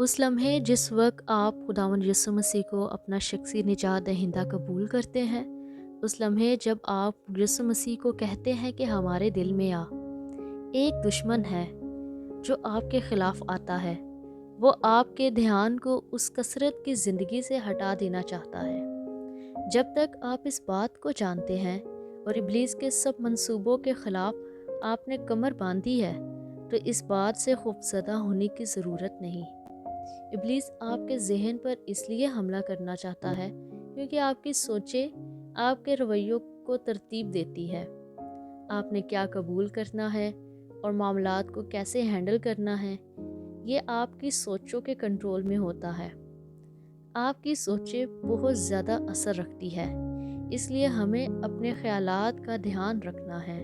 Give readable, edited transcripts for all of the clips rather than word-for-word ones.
उस लम्हे जिस वक़्त आप खुदावंद यीशु मसीह को अपना शख़्सी निजात दहिंदा कबूल करते हैं, उस लम्हे जब आप यीशु मसीह को कहते हैं कि हमारे दिल में आ, एक दुश्मन है जो आपके ख़िलाफ़ आता है। वो आपके ध्यान को उस कसरत की ज़िंदगी से हटा देना चाहता है। जब तक आप इस बात को जानते हैं और इब्लीस के सब मंसूबों के ख़िलाफ़ आपने कमर बांधी है, तो इस बात से खौफज़दा होने की ज़रूरत नहीं। इब्लीस आपके ज़हन पर इसलिए हमला करना चाहता है क्योंकि आपकी सोचें आपके रवैयों को तरतीब देती है। आपने क्या कबूल करना है और मामलात को कैसे हैंडल करना है, ये आपकी सोचों के कंट्रोल में होता है। आपकी सोचें बहुत ज़्यादा असर रखती है, इसलिए हमें अपने ख़यालात का ध्यान रखना है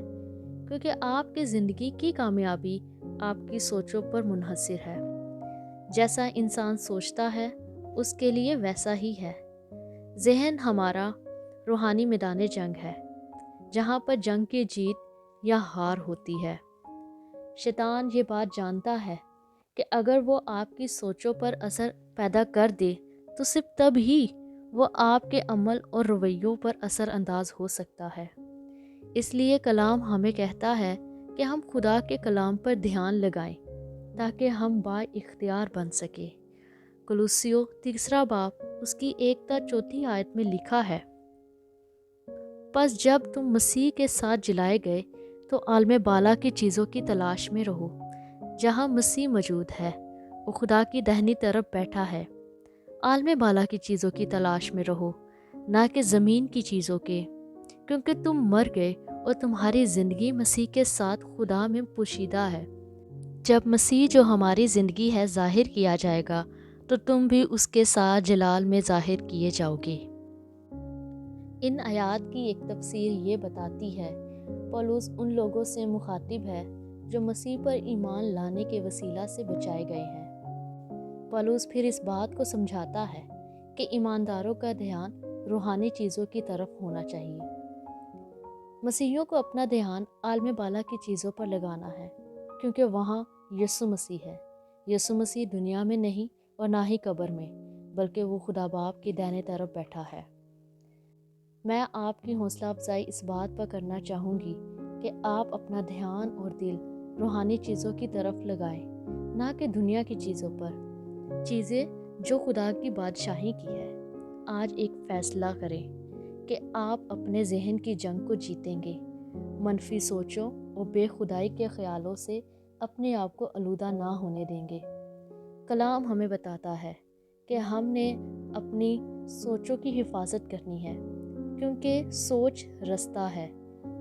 क्योंकि आपकी ज़िंदगी की कामयाबी आपकी सोचों पर मुनहसर है। जैसा इंसान सोचता है उसके लिए वैसा ही है। ज़हन हमारा रूहानी मैदान जंग है, जहाँ पर जंग की जीत या हार होती है। शैतान ये बात जानता है कि अगर वो आपकी सोचों पर असर पैदा कर दे तो सिर्फ तब ही वो आपके अमल और रवैयों पर असर अंदाज हो सकता है। इसलिए कलाम हमें कहता है कि हम खुदा के कलाम पर ध्यान लगाएं ताकि हम बाइख्तियार बन सके। कुलुस्सियों 3 बाब उसकी 1 4 आयत में लिखा है, बस जब तुम मसीह के साथ जिलाए गए तो आलम बाला की चीज़ों की तलाश में रहो, जहाँ मसीह मौजूद है, वो खुदा की दाहिनी तरफ बैठा है। आलम बाला की चीज़ों की तलाश में रहो, ना कि ज़मीन की चीज़ों के, क्योंकि तुम मर गए और तुम्हारी ज़िंदगी मसीह के साथ खुदा में पोशीदा है। जब मसीह जो हमारी ज़िंदगी है ज़ाहिर किया जाएगा तो तुम भी उसके साथ जलाल में ज़ाहिर किए जाओगे। इन आयात की एक तफसीर ये बताती है, पौलुस उन लोगों से मुखातिब है जो मसीह पर ईमान लाने के वसीला से बचाए गए हैं। पौलुस फिर इस बात को समझाता है कि ईमानदारों का ध्यान रूहानी चीज़ों की तरफ होना चाहिए। मसीहियों को अपना ध्यान आलम बाला की चीज़ों पर लगाना है क्योंकि वहाँ यीशु मसीह है। यीशु मसीह दुनिया में नहीं और ना ही कब्र में, बल्कि वो खुदा बाप की दाहिने तरफ बैठा है। मैं आपकी हौसला अफजाई इस बात पर करना चाहूँगी कि आप अपना ध्यान और दिल रूहानी चीज़ों की तरफ लगाएं, ना कि दुनिया की चीज़ों पर, चीज़ें जो खुदा की बादशाही की है। आज एक फ़ैसला करें कि आप अपने जहन की जंग को जीतेंगे, मनफी सोचों और बेखुदाई के ख्यालों से अपने आप को आलूदा ना होने देंगे। कलाम हमें बताता है कि हमने अपनी सोचों की हिफाजत करनी है क्योंकि सोच रास्ता है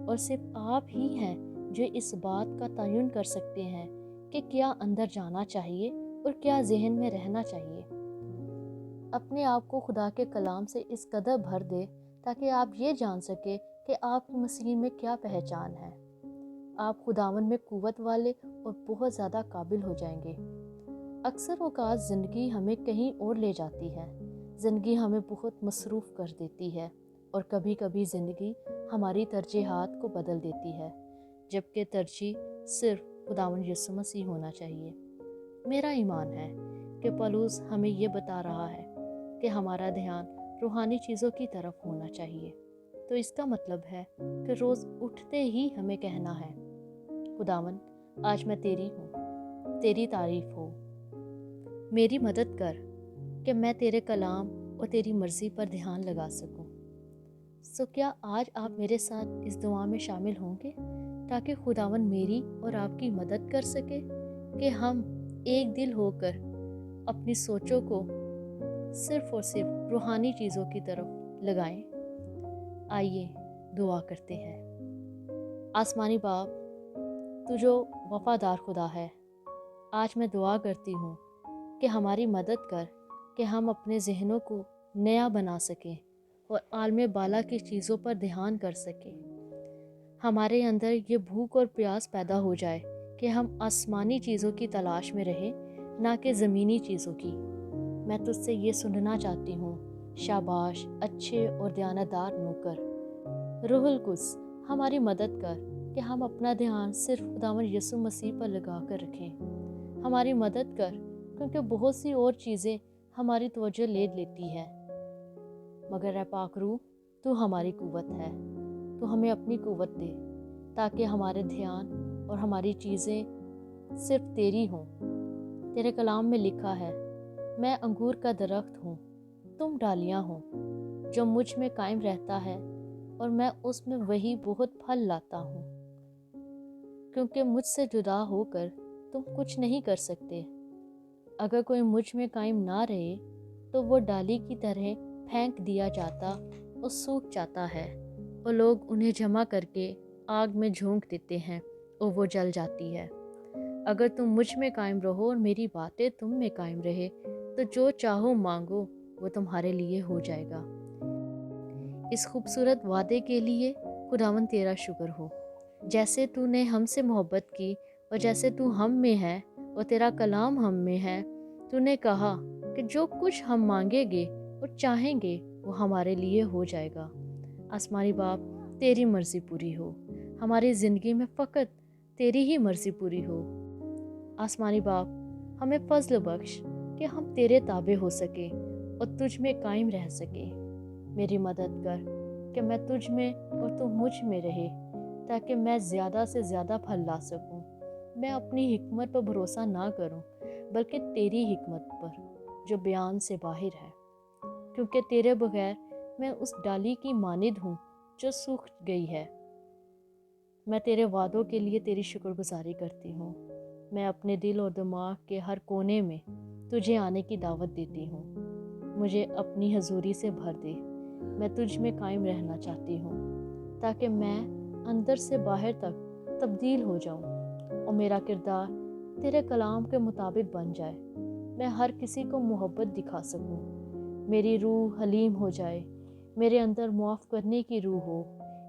और सिर्फ आप ही हैं जो इस बात का तयन कर सकते हैं कि क्या अंदर जाना चाहिए और क्या जहन में रहना चाहिए। अपने आप को खुदा के कलाम से इस कदर भर दे ताकि आप ये जान सके कि आपकी मसीह में क्या पहचान है। आप खुदावन में कुव्वत वाले और बहुत ज़्यादा काबिल हो जाएंगे। अक्सर औक़ात ज़िंदगी हमें कहीं और ले जाती है, ज़िंदगी हमें बहुत मसरूफ़ कर देती है और कभी कभी ज़िंदगी हमारी तरजीहात को बदल देती है, जबकि तरजीह सिर्फ खुदावन यीशु मसीह होना चाहिए। मेरा ईमान है कि पौलुस हमें ये बता रहा है कि हमारा ध्यान रूहानी चीज़ों की तरफ होना चाहिए। तो इसका मतलब है कि रोज़ उठते ही हमें कहना है, खुदावन आज मैं तेरी हूँ, तेरी तारीफ़ हो, मेरी मदद कर कि मैं तेरे कलाम और तेरी मर्ज़ी पर ध्यान लगा सकूँ। क्या आज आप मेरे साथ इस दुआ में शामिल होंगे ताकि खुदावन मेरी और आपकी मदद कर सके कि हम एक दिल होकर अपनी सोचों को सिर्फ और सिर्फ रूहानी चीज़ों की तरफ लगाएं। आइए दुआ करते हैं। आसमानी बाप, तू जो वफ़ादार खुदा है, आज मैं दुआ करती हूँ कि हमारी मदद कर कि हम अपने जहनों को नया बना सकें और आलम बाला की चीज़ों पर ध्यान कर सकें। हमारे अंदर ये भूख और प्यास पैदा हो जाए कि हम आसमानी चीज़ों की तलाश में रहें, ना कि ज़मीनी चीज़ों की। मैं तुझसे ये सुनना चाहती हूँ, शाबाश अच्छे और दयानतदार नौकर। रूहुल कुद्स हमारी मदद कर कि हम अपना ध्यान सिर्फ खुदावंद यीशु मसीह पर लगा कर रखें। हमारी मदद कर کیونکہ بہت سی اور چیزیں ہماری توجہ لے لیتی ہے، مگر اے پاک روح، تو ہماری قوت ہے، تو ہمیں اپنی قوت دے تاکہ ہمارے دھیان اور ہماری چیزیں صرف تیری ہوں۔ تیرے کلام میں لکھا ہے، میں انگور کا درخت ہوں، تم ڈالیاں ہو، جو مجھ میں قائم رہتا ہے اور میں اس میں وہی بہت پھل لاتا ہوں، کیونکہ مجھ سے جدا ہو کر تم کچھ نہیں کر سکتے۔ اگر کوئی مجھ میں قائم نہ رہے تو وہ ڈالی کی طرح پھینک دیا جاتا اور سوکھ جاتا ہے، اور لوگ انہیں جمع کر کے آگ میں جھونک دیتے ہیں اور وہ جل جاتی ہے۔ اگر تم مجھ میں قائم رہو اور میری باتیں تم میں قائم رہے تو جو چاہو مانگو وہ تمہارے لیے ہو جائے گا۔ اس خوبصورت وعدے کے لیے خداوند تیرا شکر ہو۔ جیسے تو نے ہم سے محبت کی اور جیسے تو ہم میں ہے اور تیرا کلام ہم میں ہے، تو نے کہا کہ جو کچھ ہم مانگیں گے اور چاہیں گے وہ ہمارے لیے ہو جائے گا۔ آسمانی باپ، تیری مرضی پوری ہو، ہماری زندگی میں فقط تیری ہی مرضی پوری ہو۔ آسمانی باپ، ہمیں فضل بخش کہ ہم تیرے تابع ہو سکے اور تجھ میں قائم رہ سکے۔ میری مدد کر کہ میں تجھ میں اور تو مجھ میں رہے، تاکہ میں زیادہ سے زیادہ پھل لا سکوں۔ میں اپنی حکمت پر بھروسہ نہ کروں بلکہ تیری حکمت پر جو بیان سے باہر ہے، کیونکہ تیرے بغیر میں اس ڈالی کی مانند ہوں جو سوکھ گئی ہے۔ میں تیرے وعدوں کے لیے تیری شکر گزاری کرتی ہوں۔ میں اپنے دل اور دماغ کے ہر کونے میں تجھے آنے کی دعوت دیتی ہوں۔ مجھے اپنی حضوری سے بھر دے، میں تجھ میں قائم رہنا چاہتی ہوں تاکہ میں اندر سے باہر تک تبدیل ہو جاؤں اور میرا کردار تیرے کلام کے مطابق بن جائے۔ میں ہر کسی کو محبت دکھا سکوں، میری روح حلیم ہو جائے، میرے اندر معاف کرنے کی روح ہو۔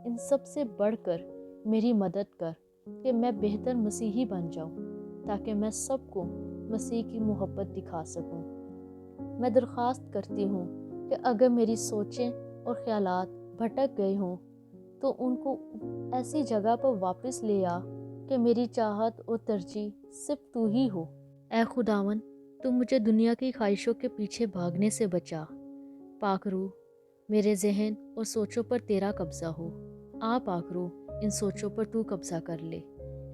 ان سب سے بڑھ کر میری مدد کر کہ میں بہتر مسیحی بن جاؤں تاکہ میں سب کو مسیح کی محبت دکھا سکوں۔ میں درخواست کرتی ہوں کہ اگر میری سوچیں اور خیالات بھٹک گئے ہوں تو ان کو ایسی جگہ پر واپس لے آ کہ میری چاہت اور ترجیح صرف تو ہی ہو۔ اے خداوند، تو مجھے دنیا کی خواہشوں کے پیچھے بھاگنے سے بچا۔ پاک روح، میرے ذہن اور سوچوں پر تیرا قبضہ ہو۔ پاک روح، ان سوچوں پر تو قبضہ کر لے۔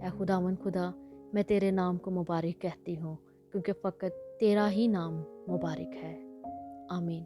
اے خداوند خدا، میں تیرے نام کو مبارک کہتی ہوں، کیونکہ فقط تیرا ہی نام مبارک ہے۔ آمین۔